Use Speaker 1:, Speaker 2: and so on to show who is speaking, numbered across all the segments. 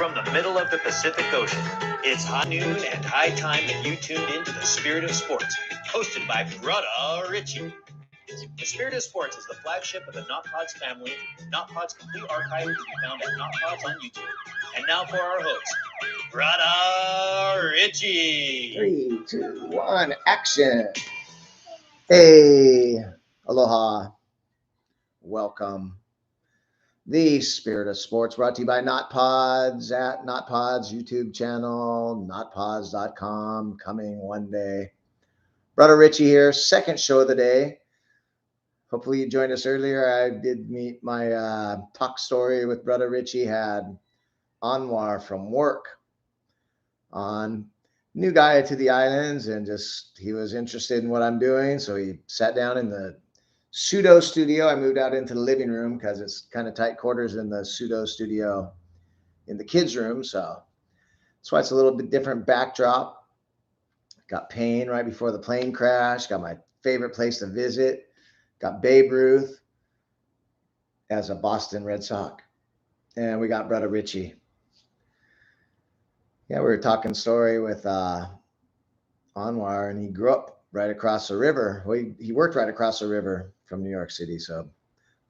Speaker 1: From the middle of the Pacific Ocean, it's high noon and high time that you tuned into the Spirit of Sports, hosted by Brother Richie. The Spirit of Sports is the flagship of the Not Pods family. Not Pods' complete archive can be found at Not Pods on YouTube. And now for our host, Brother Richie.
Speaker 2: 3, 2, 1, action. Hey, aloha. Welcome. The Spirit of Sports brought to you by Not Pods at Not Pods YouTube channel, notpods.com, coming one day. Brother Richie here, second show of the day. Hopefully you joined us earlier. I did meet my talk story with Brother Richie, had Anwar from work on. New guy to the islands, and just he was interested in what I'm doing, so he sat down in the pseudo studio. I moved out into the living room because it's kind of tight quarters in the pseudo studio in the kids' room, so that's why it's a little bit different backdrop. Got Payne right before the plane crash. Got my favorite place to visit. Got Babe Ruth as a Boston Red Sox, and we got Brother Richie. Yeah, we were talking story with Anwar, and he grew up right across the river. Well, he worked right across the river from New York City, so a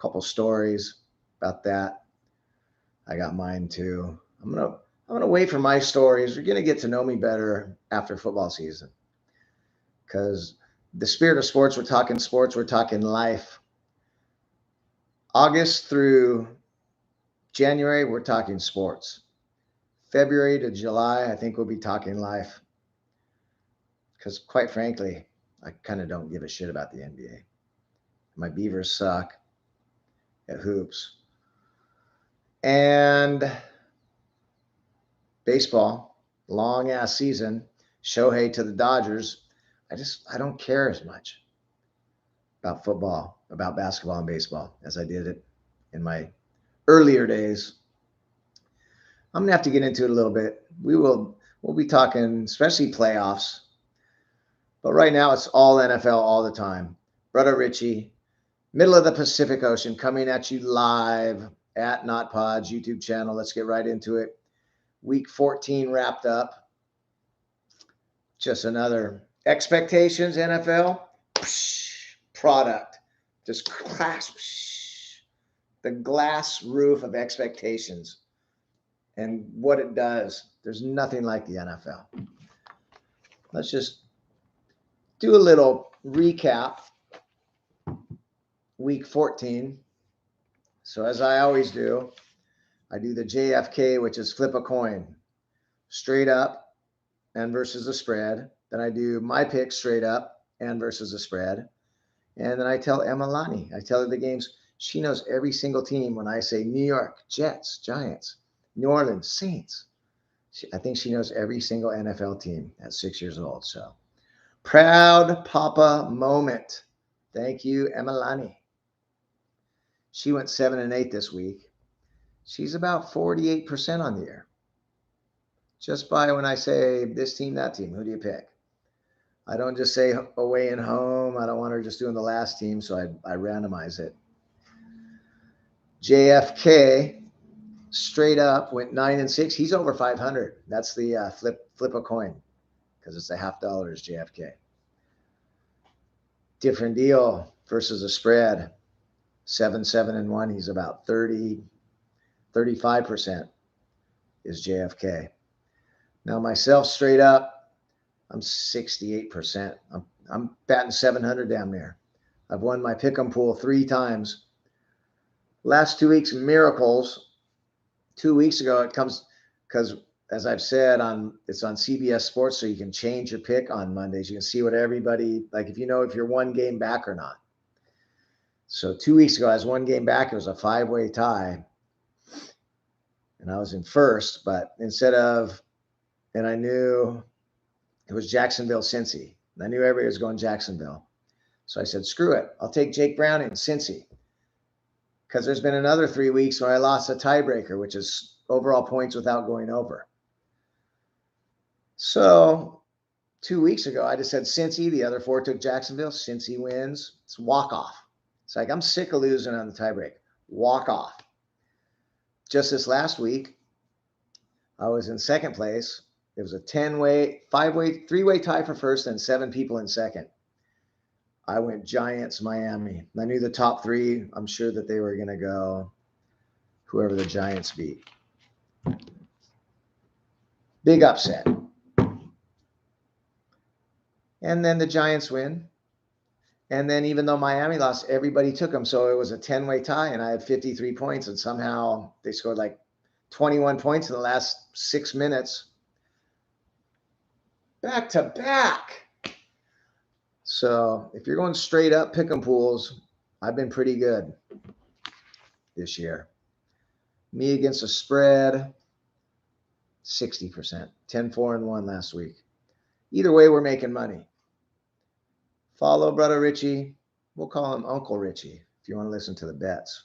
Speaker 2: couple stories about that. I got mine too. I'm gonna wait for my stories. You're gonna get to know me better after football season, because the Spirit of Sports, we're talking life. August through January, we're talking sports. February to July, I think we'll be talking life. Because quite frankly, I kind of don't give a shit about the NBA. My Beavers suck at hoops. And baseball, long ass season, Shohei to the Dodgers. I don't care as much about football, about basketball and baseball as I did it in my earlier days. I'm gonna have to get into it a little bit. We'll be talking, especially playoffs. But right now it's all NFL all the time. Brother Richie, middle of the Pacific Ocean, coming at you live at Not Pods YouTube channel. Let's get right into it. Week 14 wrapped up. Just another expectations, NFL product. Just clasp the glass roof of expectations. And what it does, there's nothing like the NFL. Let's just do a little recap. Week 14. So as I always do, I do the JFK, which is flip a coin, straight up and versus the spread. Then I do my pick straight up and versus the spread. And then I tell Emma Lani, I tell her the games. She knows every single team when I say New York, Jets, Giants, New Orleans, Saints. I think she knows every single NFL team at 6 years old. So proud papa moment. Thank you, Emalani. She went 7-8 this week. She's about 48% on the year. Just by when I say this team, that team, who do you pick? I don't just say away and home. I don't want her just doing the last team, so I randomize it. JFK straight up went 9-6. He's over 500. That's the flip a coin, because it's a $50 is JFK. Different deal versus a spread. 7-1. He's about 35% is JFK. Now myself straight up, I'm 68%. I'm batting 700 damn near. I've won my pick'em pool 3 times. Last 2 weeks, miracles. 2 weeks ago, it comes because, as I've said, it's on CBS Sports, so you can change your pick on Mondays. You can see what everybody, like if you're one game back or not. So 2 weeks ago, I was 1 game back. It was a 5-way tie. And I was in first, but and I knew it was Jacksonville, Cincy. And I knew everybody was going Jacksonville. So I said, screw it. I'll take Jake Brown in Cincy. Because there's been another 3 weeks where I lost a tiebreaker, which is overall points without going over. So 2 weeks ago, I just said Cincy. The other 4 took Jacksonville. Cincy wins. It's walk-off. It's like, I'm sick of losing on the tiebreak. Walk off. Just this last week, I was in second place. It was a 10-way, 5-way, 3-way tie for first and 7 people in second. I went Giants, Miami. I knew the top 3. I'm sure that they were going to go whoever the Giants beat. Big upset. And then the Giants win. And then even though Miami lost, everybody took them. So it was a 10-way tie, and I had 53 points. And somehow they scored like 21 points in the last 6 minutes. Back to back. So if you're going straight up pick'em pools, I've been pretty good this year. Me against the spread, 60%. 10-4-1 last week. Either way, we're making money. Follow Brother Richie. We'll call him Uncle Richie if you want to listen to the bets.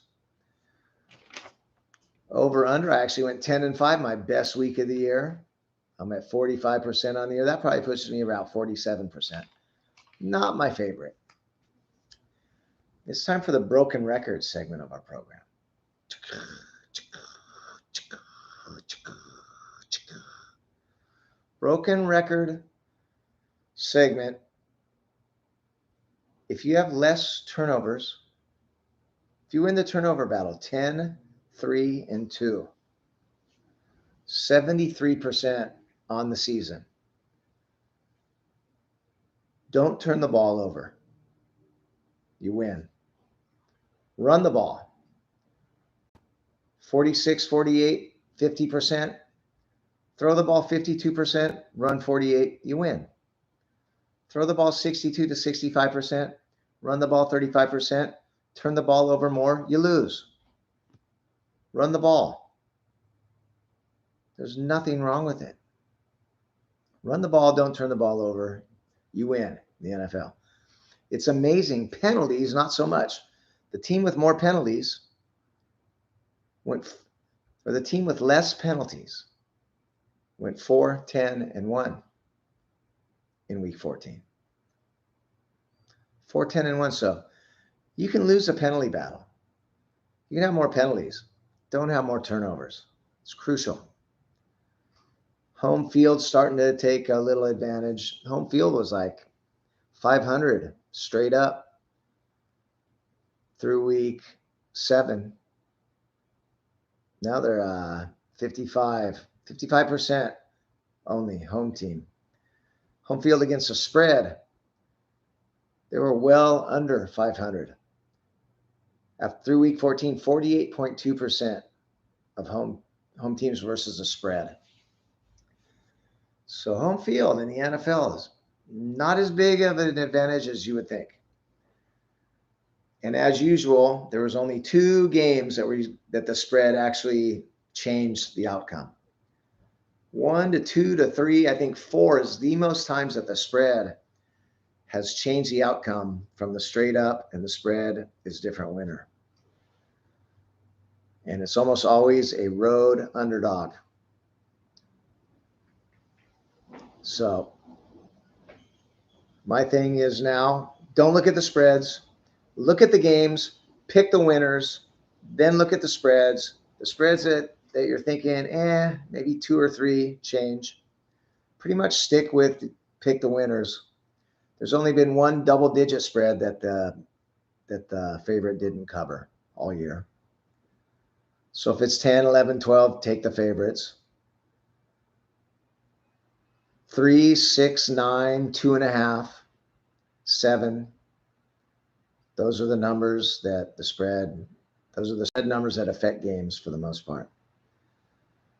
Speaker 2: Over under, I actually went 10-5, my best week of the year. I'm at 45% on the year. That probably pushes me around 47%. Not my favorite. It's time for the broken records segment of our program. Broken record segment. If you have less turnovers, if you win the turnover battle, 10, 3, and 2, 73% on the season. Don't turn the ball over. You win. Run the ball. 46, 48, 50%. Throw the ball 52%, run 48, you win. Throw the ball 62 to 65%, run the ball 35%, turn the ball over more, you lose. Run the ball. There's nothing wrong with it. Run the ball, don't turn the ball over, you win in the NFL. It's amazing. Penalties, not so much. The team with more penalties the team with less penalties went 4, 10, and 1 in week 14. 4, 10, and 1. So you can lose a penalty battle. You can have more penalties. Don't have more turnovers. It's crucial. Home field starting to take a little advantage. Home field was like 500 straight up through week 7. Now they're 55% only home team. Home field against the spread, they were well under 500. After through week 14, 48.2% of home teams versus the spread. So home field in the NFL is not as big of an advantage as you would think. And as usual, there was only 2 games that the spread actually changed the outcome. 1 to 2 to 3, I think 4 is the most times that the spread has changed the outcome from the straight up, and the spread is different winner. And it's almost always a road underdog. So my thing is now, don't look at the spreads. Look at the games, pick the winners, then look at the spreads. The spreads that you're thinking, maybe 2 or 3 change. Pretty much stick with pick the winners. There's only been 1 double-digit spread that the favorite didn't cover all year. So if it's 10, 11, 12, take the favorites. 3, 6, 9, 2.5, 7. Those are the numbers that those are the spread numbers that affect games for the most part.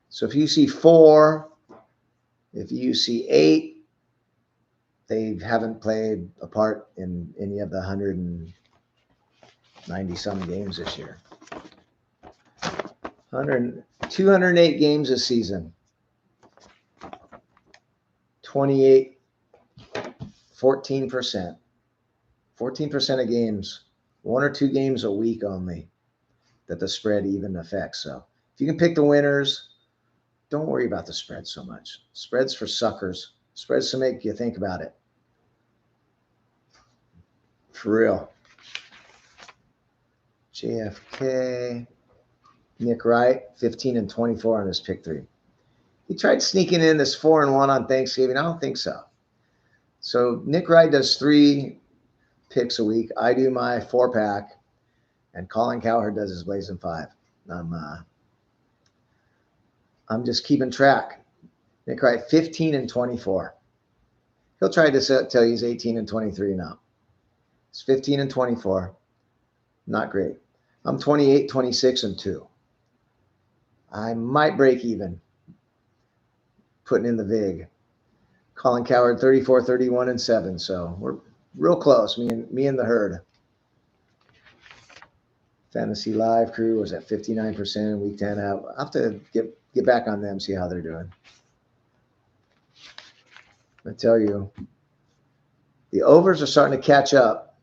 Speaker 2: So if you see 4, if you see 8, they haven't played a part in any of the 190-some games this year. 208 games this season. 28, 14%. 14% of games, 1 or 2 games a week only that the spread even affects. So if you can pick the winners, don't worry about the spread so much. Spreads for suckers. Spreads to make you think about it. For real. JFK. Nick Wright, 15 and 24 on his pick 3. He tried sneaking in this 4-1 on Thanksgiving. I don't think so. So Nick Wright does 3 picks a week. I do my 4-pack, and Colin Cowherd does his Blazing 5. I'm just keeping track. Nick Wright, 15-24. He'll try to tell you he's 18-23 now. It's 15-24. Not great. I'm 28, 26-2. I might break even putting in the VIG. Colin Cowherd, 34, 31-7. So we're real close. Me and the herd. Fantasy Live crew was at 59% in week 10 out. I'll have to get back on them, see how they're doing. I tell you, the overs are starting to catch up.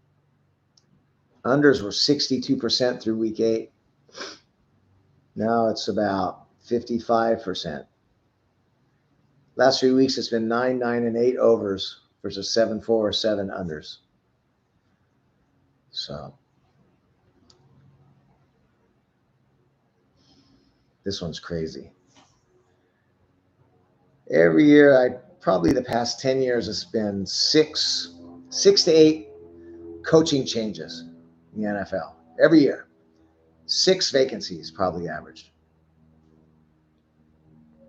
Speaker 2: Unders were 62% through week 8. Now it's about 55%. Last 3 weeks, it's been 9, 9, and 8 overs versus 7, 4, 7 unders. So this one's crazy. Every year, probably the past 10 years, it's been 6 to 8 coaching changes in the NFL. Every year. 6 vacancies probably averaged.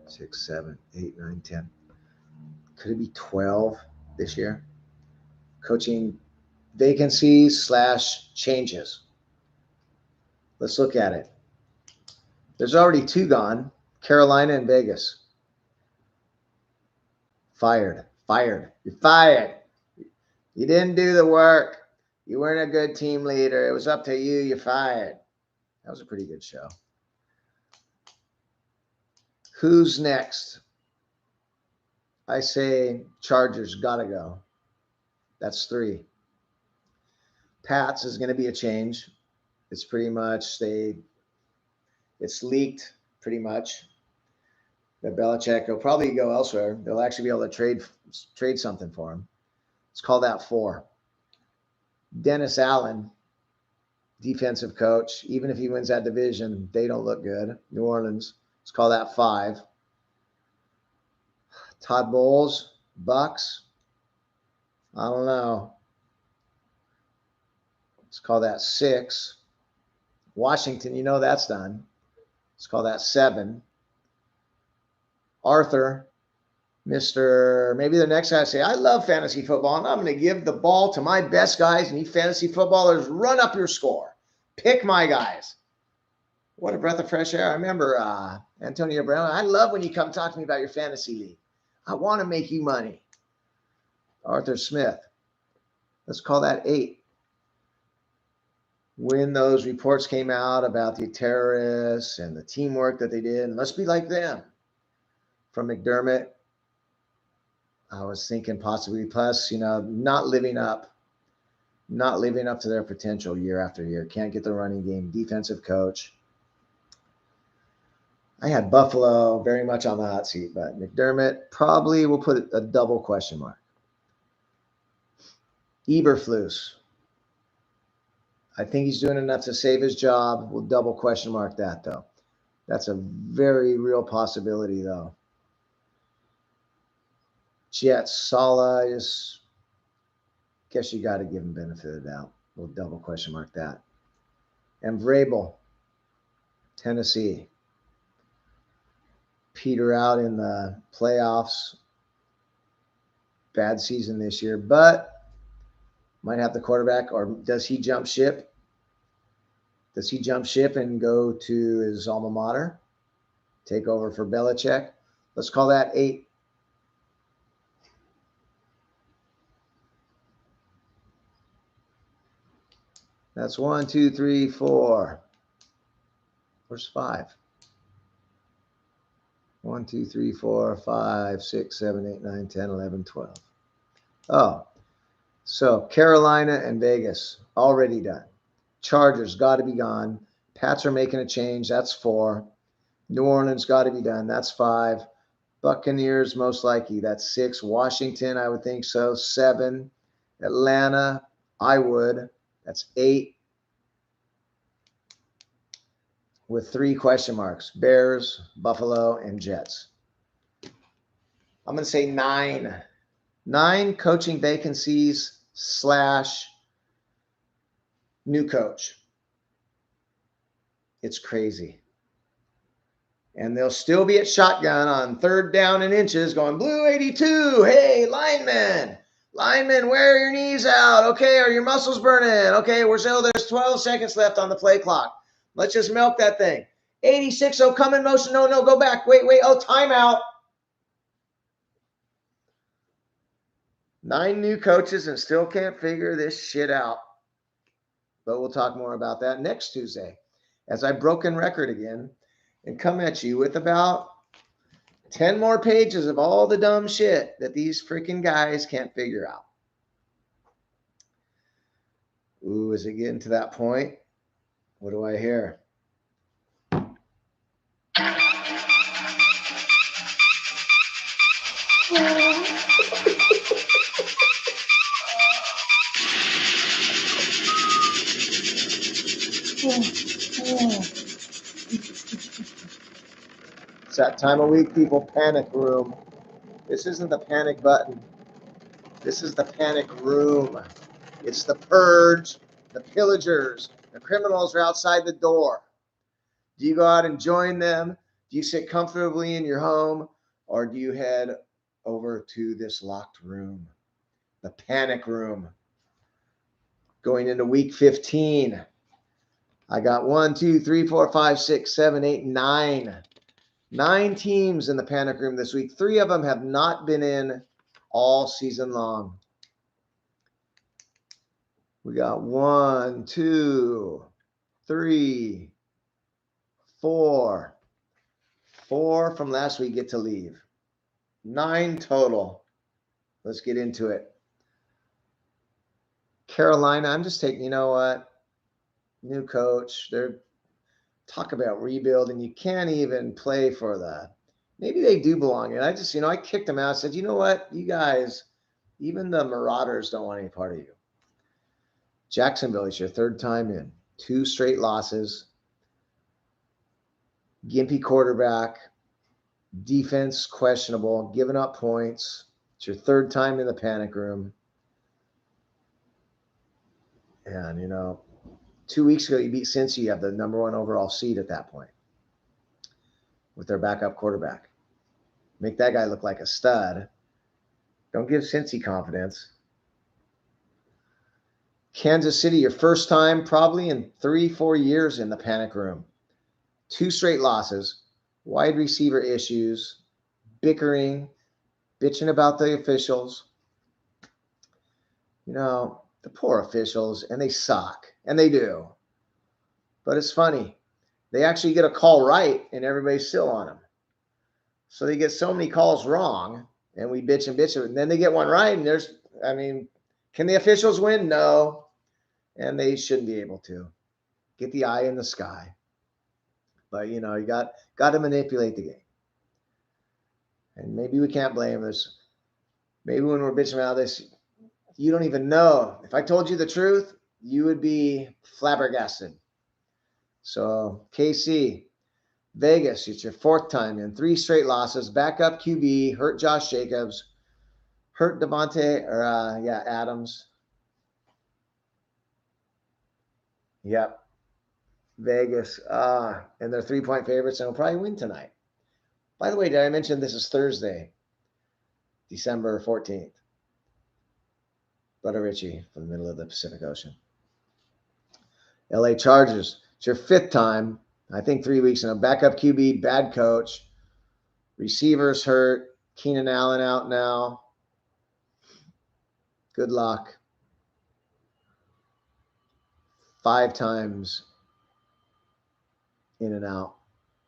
Speaker 2: 6, 7, 8, 9, 10. Could it be 12 this year? Coaching vacancies / changes. Let's look at it. There's already 2 gone. Carolina and Vegas. Fired. You're fired. You didn't do the work. You weren't a good team leader. It was up to you. You're fired. That was a pretty good show. Who's next? I say Chargers gotta go. That's 3. Pats is going to be a change. It's pretty much it's leaked pretty much that Belichick will probably go elsewhere. They'll actually be able to trade something for him. Let's call that 4. Dennis Allen, defensive coach. Even if he wins that division, they don't look good. New Orleans. Let's call that 5. Todd Bowles, Bucks. I don't know. Let's call that 6. Washington, that's done. Let's call that 7. Arthur, maybe the next guy say, I love fantasy football, and I'm going to give the ball to my best guys, and you fantasy footballers, run up your score. Pick my guys. What a breath of fresh air. I remember Antonio Brown. I love when you come talk to me about your fantasy league. I want to make you money. Arthur Smith. Let's call that 8. When those reports came out about the terrorists and the teamwork that they did, and let's be like them. From McDermott, I was thinking possibly plus, not living up to their potential year after year. Can't get the running game, defensive coach. I had Buffalo very much on the hot seat, but McDermott probably will put a double question mark. Eberflus. I think he's doing enough to save his job. We'll double question mark that, though. That's a very real possibility, though. Jets, Saleh, guess you got to give him benefit of the doubt. We'll double question mark that. And Vrabel, Tennessee. Peter out in the playoffs. Bad season this year, but might have the quarterback, or does he jump ship? Does he jump ship and go to his alma mater? Take over for Belichick? Let's call that 8. That's 1, 2, 3, 4. Where's 5? 1, 2, 3, 4, 5, 6, 7, 8, 9, 10, 11, 12. Oh, so Carolina and Vegas already done. Chargers got to be gone. Pats are making a change. That's 4. New Orleans got to be done. That's 5. Buccaneers most likely. That's 6. Washington, I would think so. 7. Atlanta, I would. That's 8. With 3 question marks. Bears, Buffalo, and Jets. I'm going to say 9. 9 coaching vacancies / new coach. It's crazy. And they'll still be at shotgun on 3rd down and inches going, blue 82. Hey, linemen, wear your knees out. Okay, are your muscles burning? Okay, there's 12 seconds left on the play clock. Let's just milk that thing. 86, oh, come in motion. No, go back. Wait. Oh, timeout. 9 new coaches and still can't figure this shit out. But we'll talk more about that next Tuesday as I broken record again and come at you with about 10 more pages of all the dumb shit that these freaking guys can't figure out. Ooh, is it getting to that point? What do I hear? It's that time of week, people. Panic room. This isn't the panic button. This is the panic room. It's the purge, the pillagers, the criminals are outside the door. Do you go out and join them? Do you sit comfortably in your home? Or do you head over to this locked room, the panic room? Going into week 15. I got 1, 2, 3, 4, 5, 6, 7, 8, 9. 9 teams in the panic room this week. 3 of them have not been in all season long. We got 1, 2, 3, 4. 4 from last week get to leave. 9 total. Let's get into it. Carolina, I'm just taking, you know what? New coach. They're talk about rebuilding. You can't even play for maybe they do belong in. I kicked them out. I said, you know what? You guys, even the Marauders don't want any part of you. Jacksonville is your 3rd time in. 2 straight losses. Gimpy quarterback. Defense questionable. Giving up points. It's your 3rd time in the panic room. And, 2 weeks ago, you beat Cincy. You have the number 1 overall seed at that point with their backup quarterback. Make that guy look like a stud. Don't give Cincy confidence. Kansas City, your 1st time probably in 3-4 years in the panic room. 2 straight losses, wide receiver issues, bickering, bitching about the officials. The poor officials, and they suck, and they do. But it's funny. They actually get a call right, and everybody's still on them. So they get so many calls wrong, and we bitch, and then they get one right, and can the officials win? No. And they shouldn't be able to. Get the eye in the sky. But, you got to manipulate the game. And maybe we can't blame this. Maybe when we're bitching about this, you don't even know. If I told you the truth, you would be flabbergasted. So, KC, Vegas, it's your 4th time in. 3 straight losses. Backup QB, hurt Josh Jacobs, hurt Adams. Yep. Vegas, and they're 3-point favorites, and will probably win tonight. By the way, did I mention this is Thursday, December 14th? Brother Richie from the middle of the Pacific Ocean. LA Chargers, it's your 5th time. I think 3 weeks in a backup QB, bad coach. Receivers hurt. Keenan Allen out now. Good luck. 5 times in and out.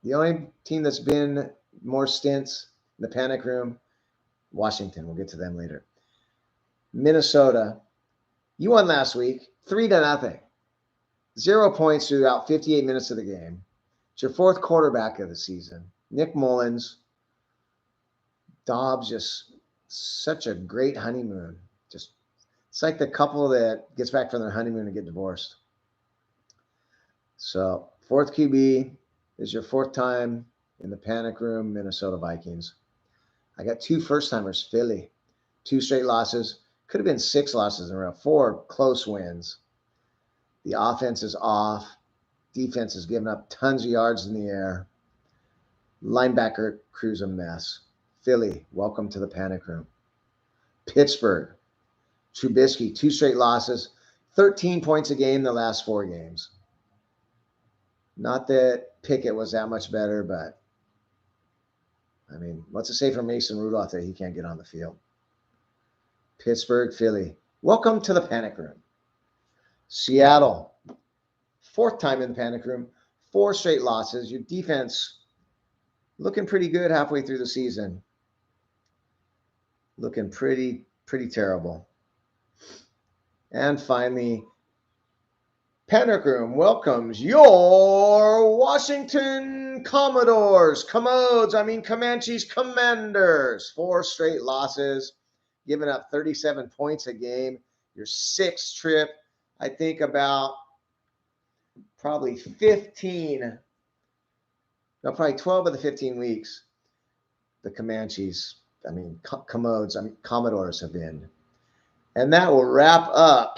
Speaker 2: The only team that's been more stints in the panic room, Washington. We'll get to them later. Minnesota, you won last week, 3-0. 0 points throughout 58 minutes of the game. It's your 4th quarterback of the season. Nick Mullins. Dobbs, just such a great honeymoon. It's like the couple that gets back from their honeymoon and get divorced. So 4th QB is your 4th time in the panic room, Minnesota Vikings. I got 2 first-timers, Philly. 2 straight losses. Could have been 6 losses in a row. 4 close wins. The offense is off. Defense has given up tons of yards in the air. Linebacker crew's a mess. Philly, welcome to the panic room. Pittsburgh, Trubisky, 2 straight losses. 13 points a game the last 4 games. Not that Pickett was that much better, but I mean, what's it say for Mason Rudolph that he can't get on the field? Pittsburgh, Philly, welcome to the panic room. Seattle, 4th time in the panic room, 4 straight losses. Your defense looking pretty good halfway through the season. Looking pretty terrible. And finally, Panic Room welcomes your Washington Commodores, Comanches, Commanders. 4 straight losses, giving up 37 points a game. Your 6th trip, I think about probably 12 of the 15 weeks, the Comanches, Commodores have been. And that will wrap up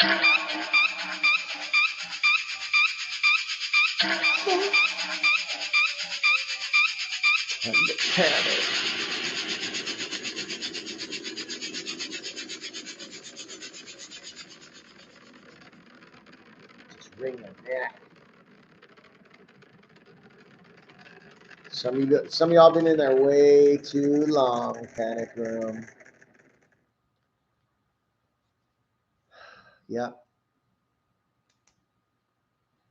Speaker 2: just ring the neck. Some of y'all been in there way too long, panic room. Yep.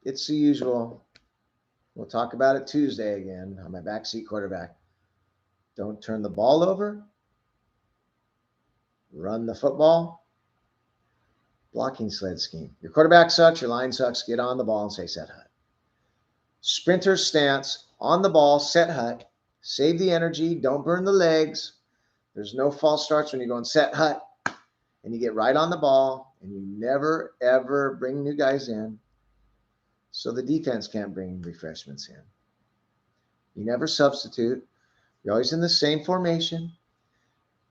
Speaker 2: It's the usual. We'll talk about it Tuesday again on my backseat quarterback. Don't turn the ball over. Run the football. Blocking sled scheme. Your quarterback sucks. Your line sucks. Get on the ball and say set hut. Sprinter stance. On the ball. Set hut. Save the energy. Don't burn the legs. There's no false starts when you go and set hut. And you get right on the ball. And you never, ever bring new guys in. So the defense can't bring refreshments in. You never substitute. You're always in the same formation.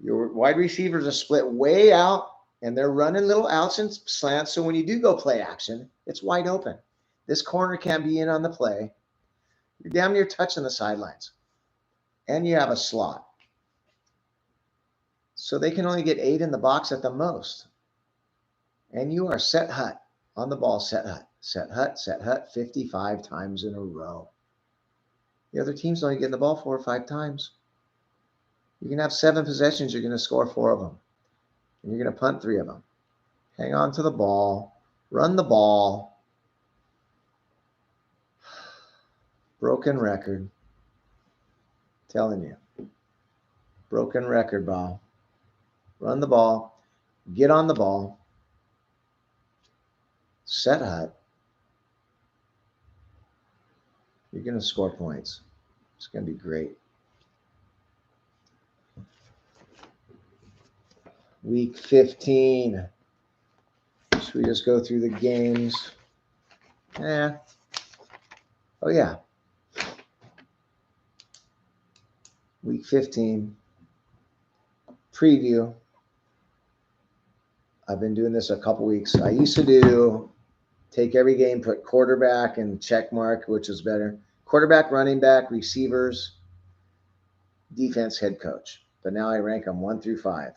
Speaker 2: Your wide receivers are split way out, and they're running little outs and slants. So when you do go play action, it's wide open. This corner can't be in on the play. You're damn near touching the sidelines. And you have a slot. So they can only get 8 in the box at the most. And you are set hut. On the ball, set hut. Set hut 55 times in a row. The other teams only get the ball 4 or 5 times. You can have 7 possessions. You're going to score 4 of them. And you're going to punt 3 of them. Hang on to the ball. Run the ball. Broken record. Telling you. Broken record, ball. Run the ball. Get on the ball. Set hut. You're going to score points. It's going to be great. Week 15. Should we just go through the games? Oh, yeah. Week 15. Preview. I've been doing this a couple weeks. I used to take every game, put quarterback and check mark, which is better. Quarterback, running back, receivers, defense, head coach. But now I rank them 1 through 5.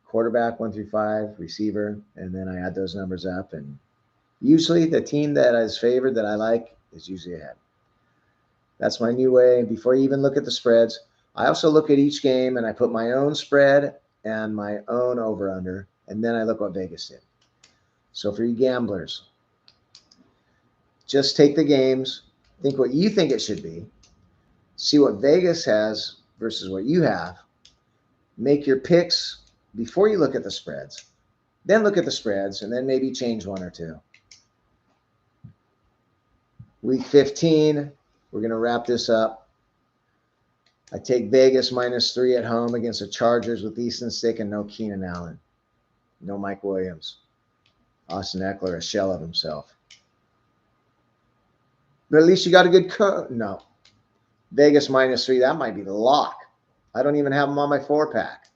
Speaker 2: Quarterback 1 through 5, receiver, and then I add those numbers up. And usually the team that is favored that I like is usually ahead. That's my new way. Before you even look at the spreads, I also look at each game and I put my own spread and my own over-under, and then I look what Vegas did. So for you gamblers, just take the games, think what you think it should be, see what Vegas has versus what you have, make your picks before you look at the spreads, then look at the spreads, and then maybe change 1 or 2. Week 15, we're going to wrap this up. I take Vegas -3 at home against the Chargers with Easton Stick and no Keenan Allen. No Mike Williams. Austin Eckler, a shell of himself. But at least you got a good no. Vegas -3, that might be the lock. I don't even have them on my 4-pack.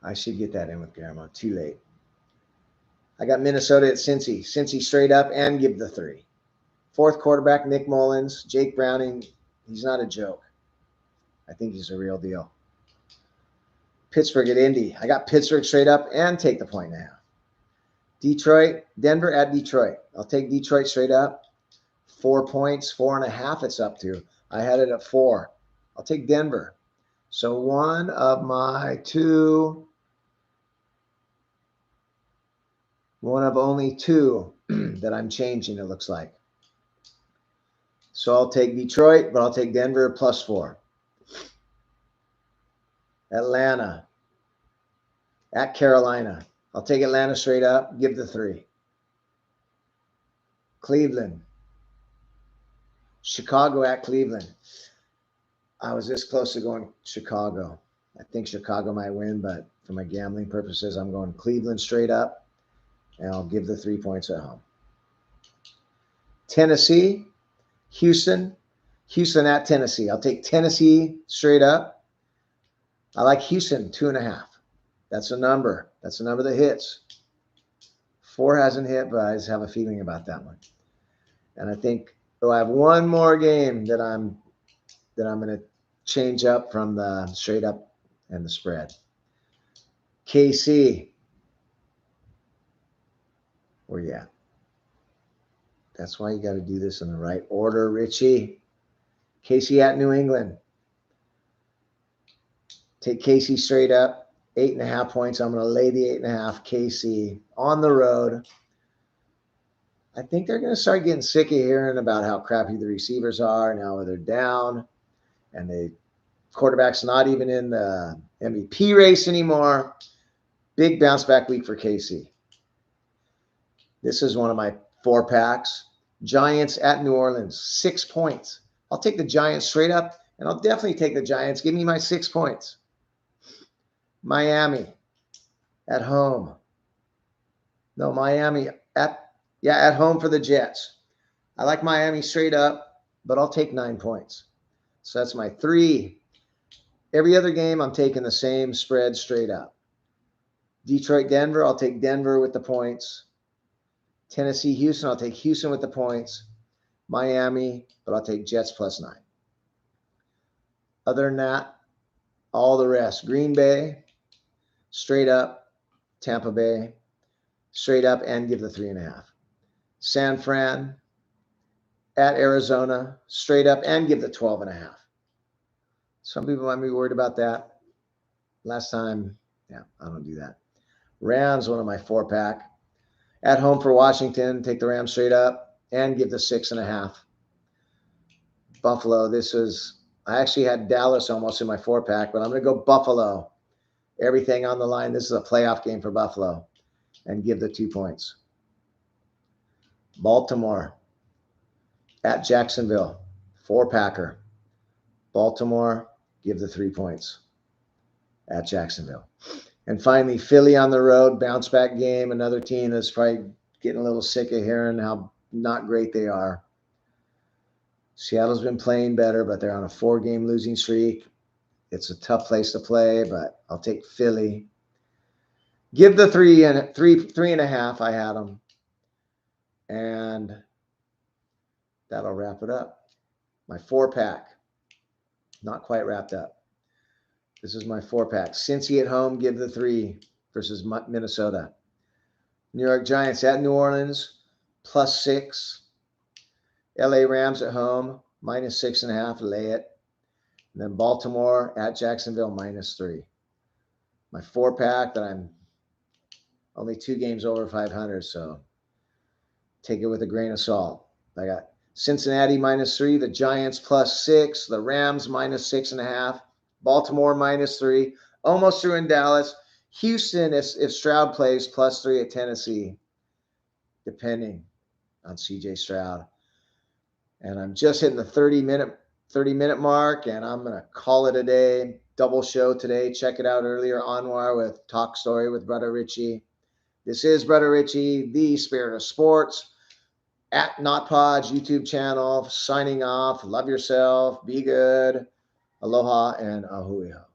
Speaker 2: I should get that in with Guillermo. Too late. I got Minnesota at Cincy. Cincy straight up and give the 3. Fourth quarterback, Nick Mullins. Jake Browning, he's not a joke. I think he's a real deal. Pittsburgh at Indy. I got Pittsburgh straight up and take the 1.5. Detroit, Denver at Detroit. I'll take Detroit straight up. 4 points, 4.5 it's up to. I had it at 4. I'll take Denver. So one of only 2 that I'm changing, it looks like. So I'll take Detroit, but I'll take Denver plus 4. Atlanta at Carolina. I'll take Atlanta straight up, give the 3. Cleveland. Chicago at Cleveland. I was this close to going Chicago. I think Chicago might win, but for my gambling purposes, I'm going Cleveland straight up, and I'll give the 3 points at home. Tennessee, Houston at Tennessee. I'll take Tennessee straight up. I like Houston 2.5. That's a number. That's a number that hits. 4 hasn't hit, but I just have a feeling about that one. And I think I have one more game that I'm going to change up from the straight up and the spread. KC. Where you at? That's why you got to do this in the right order, Richie. KC at New England. Take KC straight up. 8.5 points. I'm going to lay the 8.5. KC on the road. I think they're going to start getting sick of hearing about how crappy the receivers are and how they're down. And the quarterback's not even in the MVP race anymore. Big bounce back week for KC. This is one of my 4 packs. Giants at New Orleans, 6 points. I'll take the Giants straight up, and I'll definitely take the Giants. Give me my 6 points. Miami at home. No, Miami at home for the Jets. I like Miami straight up, but I'll take 9 points. So that's my 3. Every other game, I'm taking the same spread straight up. Detroit, Denver, I'll take Denver with the points. Tennessee, Houston, I'll take Houston with the points. Miami, but I'll take Jets plus 9. Other than that, all the rest. Green Bay, straight up. Tampa Bay, straight up and give the 3.5. San Fran at Arizona, straight up and give the 12.5. Some people might be worried about that. Last time, I don't do that. Rams, one of my 4-pack. At home for Washington, take the Rams straight up and give the 6.5. Buffalo, I actually had Dallas almost in my 4-pack, but I'm going to go Buffalo. Everything on the line. This is a playoff game for Buffalo and give the 2 points. Baltimore at Jacksonville, 4-packer. Baltimore, give the 3 points at Jacksonville. And finally, Philly on the road, bounce back game. Another team that's probably getting a little sick of hearing how not great they are. Seattle's been playing better, but they're on a 4-game losing streak. It's a tough place to play, but I'll take Philly. Give the 3.5. I had them. And that'll wrap it up. My 4-pack. Not quite wrapped up. This is my 4-pack. Cincy at home, give the 3 versus Minnesota. New York Giants at New Orleans, plus 6. LA Rams at home, minus 6.5, lay it. And then Baltimore at Jacksonville, minus 3. My 4-pack that I'm only 2 games over 500, so take it with a grain of salt. I got Cincinnati minus 3, the Giants plus 6, the Rams minus 6.5, Baltimore minus 3, almost through in Dallas. Houston, if Stroud plays, plus 3 at Tennessee, depending on CJ Stroud. And I'm just hitting the 30-minute mark, and I'm going to call it a day. Double show today. Check it out earlier. Anwar with Talk Story with Brother Richie. This is Brother Richie, the Spirit of Sports, at NotPod's YouTube channel, signing off. Love yourself. Be good. Aloha and ahuiho.